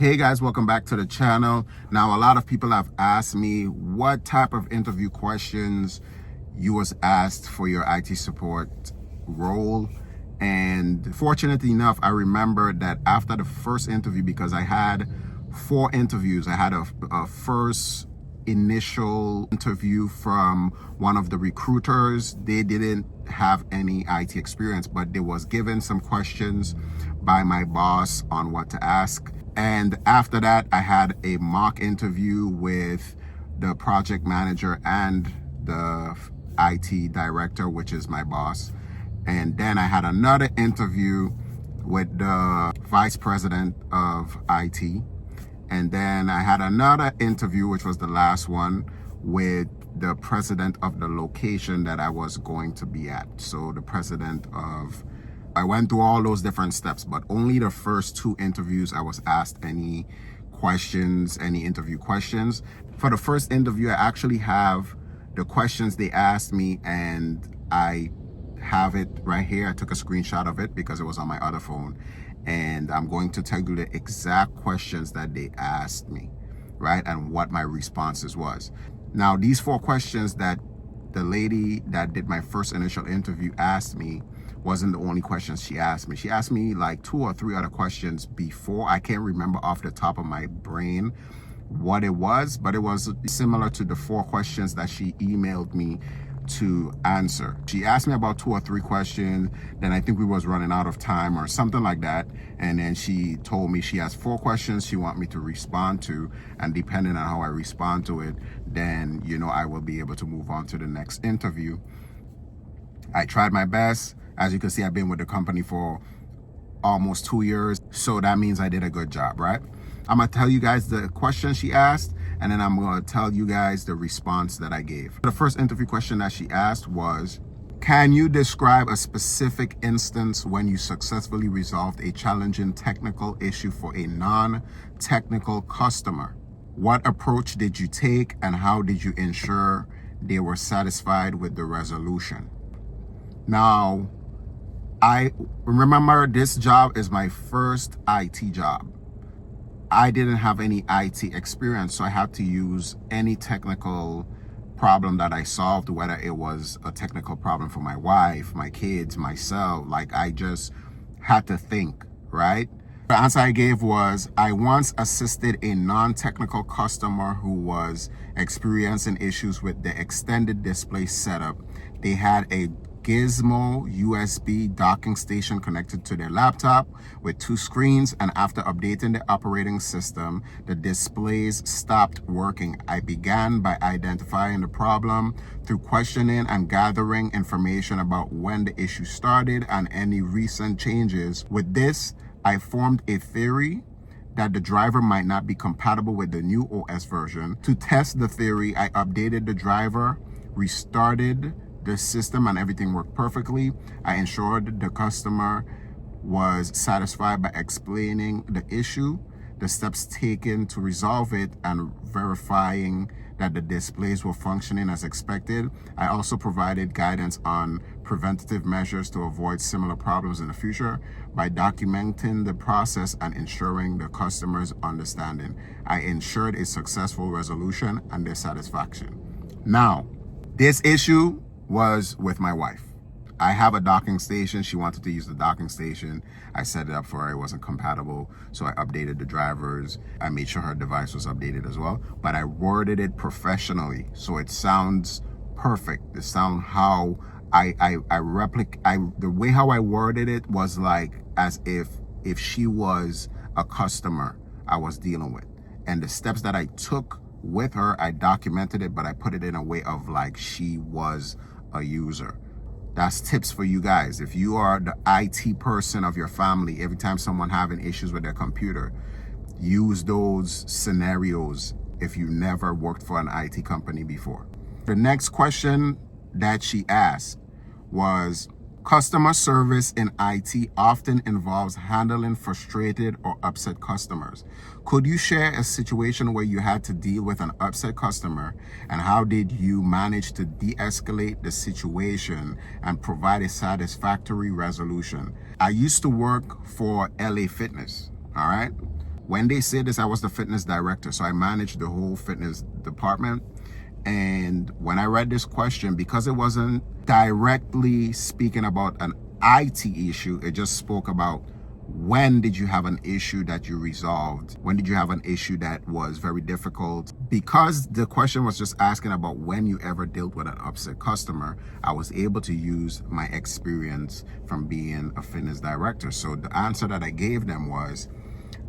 Hey guys, welcome back to the channel. Now, a lot of people have asked me what type of interview questions you was asked for your IT support role. And fortunately enough, I remember that after the first interview, because I had 4 interviews, I had a first initial interview from one of the recruiters. They didn't have any IT experience, but they was given some questions by my boss on what to ask. And after that, I had a mock interview with the project manager and the IT director, which is my boss. And then I had another interview with the vice president of IT. And then I had another interview, which was the last one, with the president of the location that I was going to be at. So the president of, I went through all those different steps, but only the first 2 interviews I was asked any questions, any interview questions. For the first interview, I actually have the questions they asked me, and I have it right here. I took a screenshot of it because it was on my other phone, and I'm going to tell you the exact questions that they asked me, right, and what my responses was. Now, these 4 questions that the lady that did my first initial interview asked me wasn't the only questions she asked me. She asked me like 2 or 3 other questions before. I can't remember off the top of my brain what it was, but it was similar to the 4 questions that she emailed me to answer. She asked me about 2 or 3 questions, then I think we was running out of time or something like that, and then she told me she has 4 questions she want me to respond to, and depending on how I respond to it, then I will be able to move on to the next interview. I tried my best. As you can see, I've been with the company for almost 2 years, so that means I did a good job, right? I'm gonna tell you guys the question she asked, and then I'm gonna tell you guys the response that I gave. The first interview question that she asked was, can you describe a specific instance when you successfully resolved a challenging technical issue for a non-technical customer? What approach did you take, and how did you ensure they were satisfied with the resolution? Now, I remember this job is my first IT job. I didn't have any IT experience, so I had to use any technical problem that I solved, whether it was a technical problem for my wife, my kids, myself. Like, I just had to think, right? The answer I gave was, I once assisted a non-technical customer who was experiencing issues with the extended display setup. They had a Gizmo USB docking station connected to their laptop with 2 screens, and after updating the operating system, the displays stopped working. I began by identifying the problem through questioning and gathering information about when the issue started and any recent changes. With this, I formed a theory that the driver might not be compatible with the new OS version. To test the theory, I updated the driver, restarted the system, and everything worked perfectly. I ensured the customer was satisfied by explaining the issue, the steps taken to resolve it, and verifying that the displays were functioning as expected. I also provided guidance on preventative measures to avoid similar problems in the future by documenting the process and ensuring the customer's understanding. I ensured a successful resolution and their satisfaction. Now, this issue was with my wife. I have a docking station. She wanted to use the docking station. I set it up for her. It wasn't compatible, so I updated the drivers. I made sure her device was updated as well, but I worded it professionally so it sounds perfect. The sound how the way how I worded it was like as if she was a customer I was dealing with, and the steps that I took with her, I documented it, but I put it in a way of like she was a user. That's tips for you guys. If you are the IT person of your family, every time someone having issues with their computer, use those scenarios if you never worked for an IT company before. The next question that she asked was, customer service in IT often involves handling frustrated or upset customers. Could you share a situation where you had to deal with an upset customer, and how did you manage to de-escalate the situation and provide a satisfactory resolution? I used to work for LA Fitness, all right? When they say this, I was the fitness director, so I managed the whole fitness department. And when I read this question, because it wasn't directly speaking about an IT issue, it just spoke about when did you have an issue that you resolved? When did you have an issue that was very difficult? Because the question was just asking about when you ever dealt with an upset customer, I was able to use my experience from being a fitness director. So the answer that I gave them was,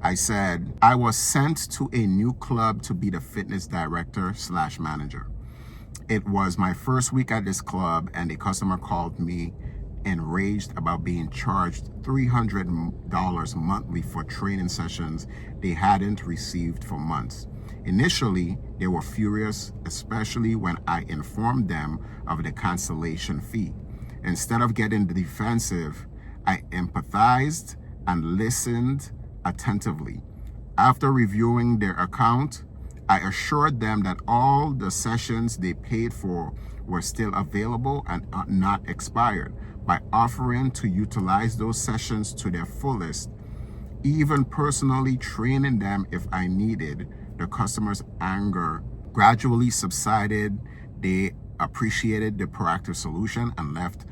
I said, I was sent to a new club to be the fitness director / manager. It was my first week at this club, and a customer called me enraged about being charged $300 monthly for training sessions they hadn't received for months. Initially, they were furious, especially when I informed them of the cancellation fee. Instead of getting defensive, I empathized and listened attentively. After reviewing their account, I assured them that all the sessions they paid for were still available and not expired, by offering to utilize those sessions to their fullest, even personally training them if I needed. The customer's anger gradually subsided. They appreciated the proactive solution and left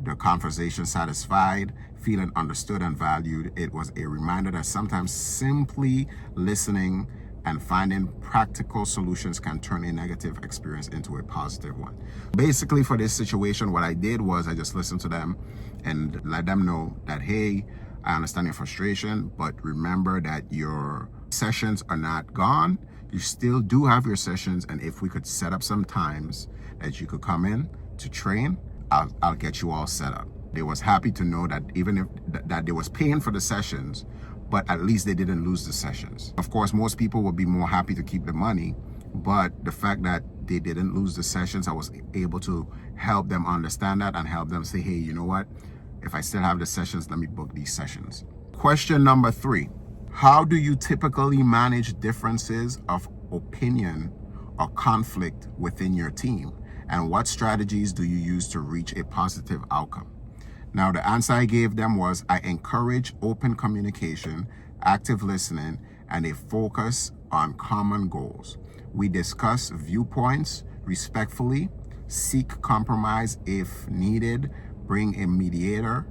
the conversation satisfied, feeling understood and valued. It was a reminder that sometimes simply listening and finding practical solutions can turn a negative experience into a positive one. Basically, for this situation, what I did was I just listened to them and let them know that, hey, I understand your frustration, but remember that your sessions are not gone. You still do have your sessions, and if we could set up some times that you could come in to train, I'll get you all set up. They was happy to know that even if that they was paying for the sessions, but at least they didn't lose the sessions. Of course, most people would be more happy to keep the money, but the fact that they didn't lose the sessions, I was able to help them understand that and help them say, hey, you know what? If I still have the sessions, let me book these sessions. Question number 3, how do you typically manage differences of opinion or conflict within your team? And what strategies do you use to reach a positive outcome? Now, the answer I gave them was, I encourage open communication, active listening, and a focus on common goals. We discuss viewpoints respectfully, seek compromise if needed, bring a mediator.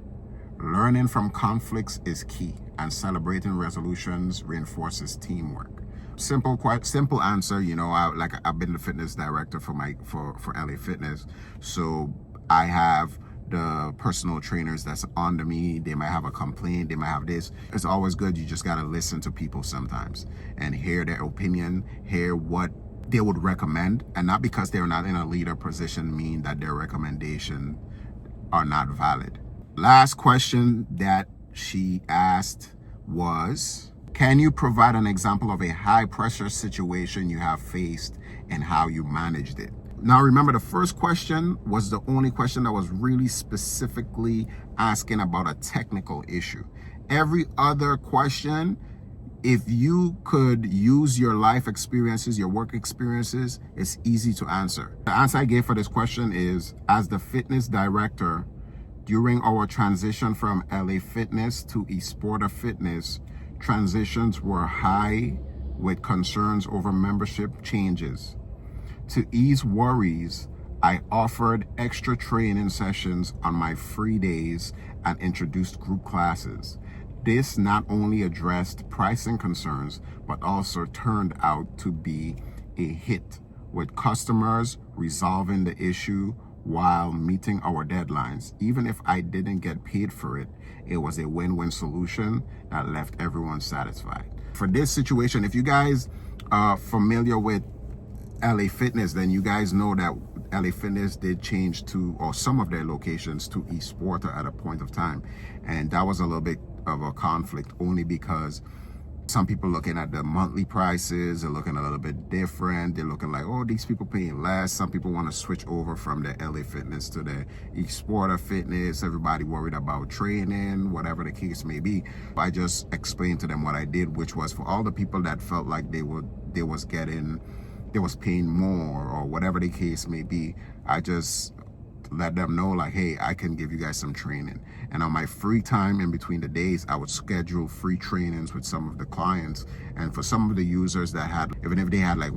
Learning from conflicts is key, and celebrating resolutions reinforces teamwork. Simple answer. You know, I've been the fitness director for LA Fitness, so I have the personal trainers that's under me. They might have a complaint, they might have this. It's always good, you just gotta listen to people sometimes and hear their opinion, hear what they would recommend, and not because they're not in a leader position mean that their recommendation are not valid. Last question that she asked was, can you provide an example of a high pressure situation you have faced and how you managed it? Now, remember, the first question was the only question that was really specifically asking about a technical issue. Every other question, if you could use your life experiences, your work experiences, it's easy to answer. The answer I gave for this question is, as the fitness director, during our transition from LA Fitness to Esporta Fitness, transitions were high with concerns over membership changes. To ease worries, I offered extra training sessions on my free days and introduced group classes. This not only addressed pricing concerns, but also turned out to be a hit, with customers resolving the issue while meeting our deadlines. Even if I didn't get paid for it, it was a win-win solution that left everyone satisfied. For this situation, if you guys are familiar with LA Fitness, then you guys know that LA Fitness did change to, or some of their locations, to Esporta at a point of time. And that was a little bit of a conflict, only because some people looking at the monthly prices are looking a little bit different. They're looking like, oh, these people paying less. Some people want to switch over from the LA Fitness to the Esporta Fitness. Everybody worried about training, whatever the case may be. I just explained to them what I did, which was for all the people that felt like they was paying more or whatever the case may be, I just let them know like, hey, I can give you guys some training. And on my free time in between the days, I would schedule free trainings with some of the clients. And for some of the users that had, even if they had like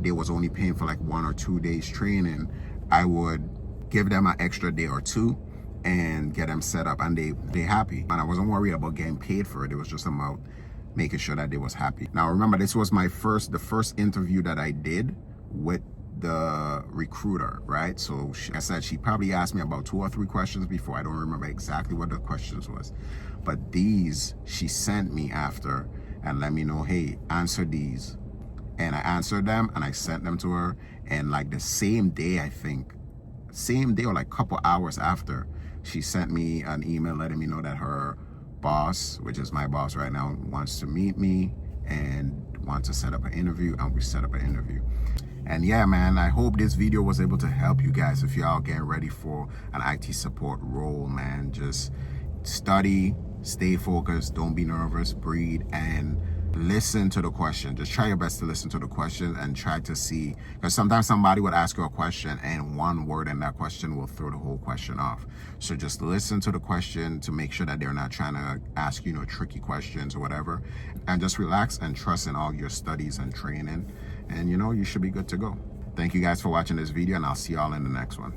they was only paying for like 1 or 2 days training, I would give them an extra day or two and get them set up, and they happy. And I wasn't worried about getting paid for it. It was just about making sure that they was happy. Now remember, this was the first interview that I did with the recruiter, right? So I said she probably asked me about 2 or 3 questions before. I don't remember exactly what the questions was, but these she sent me after and let me know, hey, answer these. And I answered them and I sent them to her. And like the same day, I think, same day or like a couple hours after, she sent me an email letting me know that her boss, which is my boss right now, wants to meet me and wants to set up an interview, and we set up an interview. And yeah, man, I hope this video was able to help you guys if y'all getting ready for an IT support role, man. Just study, stay focused, don't be nervous, breathe, and listen to the question. Just try your best to listen to the question and try to see, because sometimes somebody would ask you a question and one word in that question will throw the whole question off. So just listen to the question to make sure that they're not trying to ask you, tricky questions or whatever, and just relax and trust in all your studies and training, and you should be good to go. Thank you guys for watching this video, and I'll see y'all in the next one.